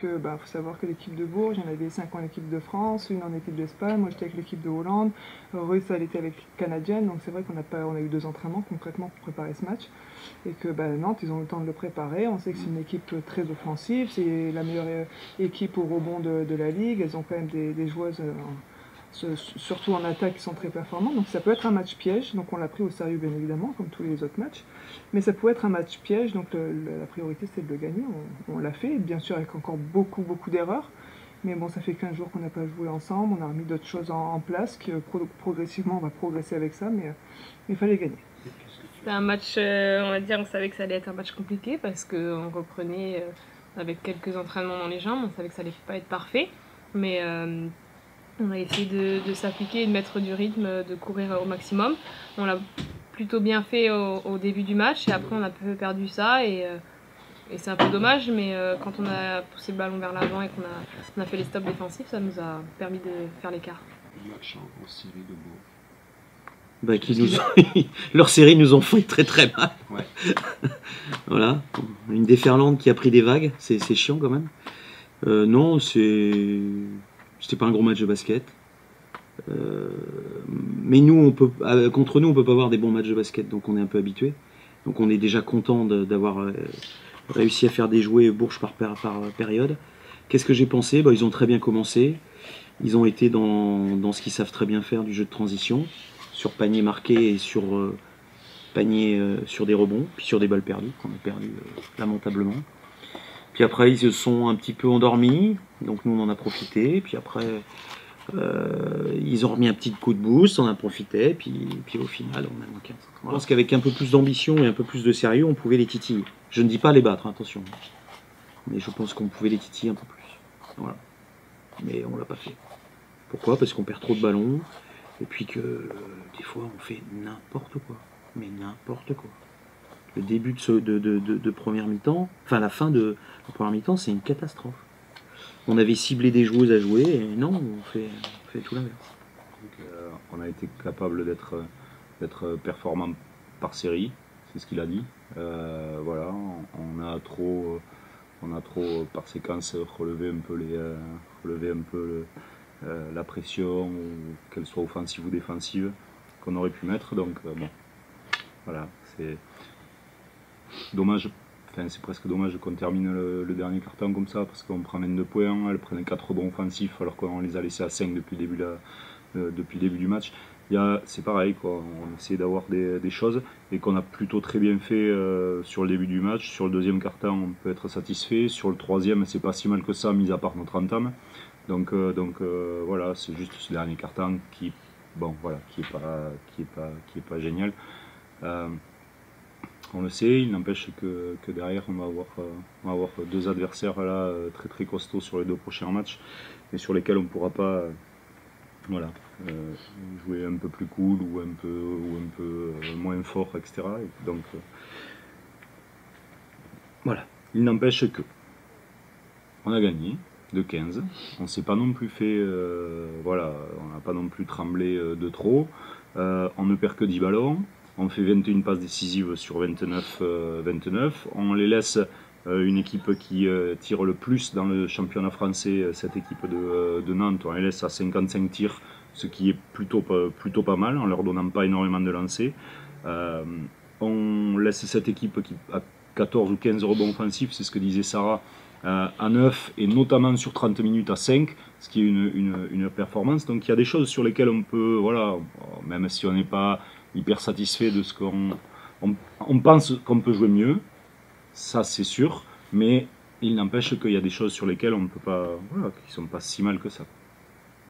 Faut savoir que l'équipe de Bourges, il y en avait 5 en équipe de France, une en équipe d'Espagne, moi j'étais avec l'équipe de Hollande, Ruth elle était avec l'équipe canadienne, donc c'est vrai on a eu 2 entraînements concrètement pour préparer ce match, et que Nantes ils ont eu le temps de le préparer, on sait que c'est une équipe très offensive, c'est la meilleure équipe au rebond de la ligue, elles ont quand même des joueuses surtout en attaque qui sont très performantes, donc ça peut être un match piège, donc on l'a pris au sérieux bien évidemment, comme tous les autres matchs, mais ça pouvait être un match piège, donc la priorité c'était de le gagner, on l'a fait, bien sûr avec encore beaucoup d'erreurs, mais bon, ça fait 15 jours qu'on n'a pas joué ensemble, on a remis d'autres choses en place, progressivement on va progresser avec ça, mais il fallait gagner. C'était un match, on va dire, on savait que ça allait être un match compliqué, parce qu'on reprenait avec quelques entraînements dans les jambes, on savait que ça allait pas être parfait, mais on a essayé de s'appliquer, de mettre du rythme, de courir au maximum. On l'a plutôt bien fait au début du match et après on a un peu perdu ça et c'est un peu dommage, mais quand on a poussé le ballon vers l'avant et qu'on a fait les stops défensifs, ça nous a permis de faire l'écart. Match en série de Bourges. Leurs séries nous ont fait très mal. Ouais. Voilà, une déferlante qui a pris des vagues, c'est chiant quand même. Non, c'était pas un gros match de basket. Mais nous, contre nous, on peut pas avoir des bons matchs de basket, donc on est un peu habitué. Donc on est déjà content d'avoir réussi à faire déjouer Bourges par période. Qu'est-ce que j'ai pensé ? Ils ont très bien commencé. Ils ont été dans ce qu'ils savent très bien faire, du jeu de transition, sur panier marqué et sur panier sur des rebonds, puis sur des balles perdues, qu'on a perdu lamentablement. Puis après, ils se sont un petit peu endormis, donc nous on en a profité. Puis après, ils ont remis un petit coup de boost, on en a profité, puis au final, on a manqué. Je pense qu'avec un peu plus d'ambition et un peu plus de sérieux, on pouvait les titiller. Je ne dis pas les battre, attention. Mais je pense qu'on pouvait les titiller un peu plus. Voilà. Mais on l'a pas fait. Pourquoi ? Parce qu'on perd trop de ballons, et puis que des fois, on fait n'importe quoi. Mais n'importe quoi. Le début de première mi-temps, enfin la fin de la première mi-temps, c'est une catastrophe. On avait ciblé des joueuses à jouer, et non, on fait tout l'inverse. On a été capable d'être performant par série, c'est ce qu'il a dit. Voilà, on a trop par séquence relevé un peu la pression, qu'elle soit offensive ou défensive, qu'on aurait pu mettre. Donc bon, voilà, c'est dommage. Enfin, c'est presque dommage qu'on termine le dernier quart-temps comme ça, parce qu'on prend 22 points, elles prennent 4 rebonds offensifs alors qu'on les a laissés à 5 depuis le début du match. C'est pareil, quoi. On essaie d'avoir des choses et qu'on a plutôt très bien fait sur le début du match. Sur le deuxième quart-temps, on peut être satisfait. Sur le troisième, c'est pas si mal que ça, mis à part notre entame. Donc voilà, c'est juste ce dernier quart-temps qui est pas génial. On le sait, il n'empêche que derrière on va avoir deux adversaires là très costauds sur les 2 prochains matchs, mais sur lesquels on ne pourra pas jouer un peu plus cool ou un peu moins fort, etc. Et donc voilà, il n'empêche que on a gagné de 15, on s'est pas non plus fait on n'a pas non plus tremblé de trop, on ne perd que 10 ballons. On fait 21 passes décisives sur 29, on les laisse une équipe qui tire le plus dans le championnat français, cette équipe de Nantes, on les laisse à 55 tirs, ce qui est plutôt pas mal, en leur donnant pas énormément de lancers. On laisse cette équipe qui a 14 ou 15 rebonds offensifs, c'est ce que disait Sarah, à 9 et notamment sur 30 minutes à 5, ce qui est une performance. Donc il y a des choses sur lesquelles on peut, voilà, même si on n'est pas hyper satisfait de ce on pense qu'on peut jouer mieux, ça c'est sûr, mais il n'empêche qu'il y a des choses sur lesquelles on ne peut pas, voilà, qui sont pas si mal que ça.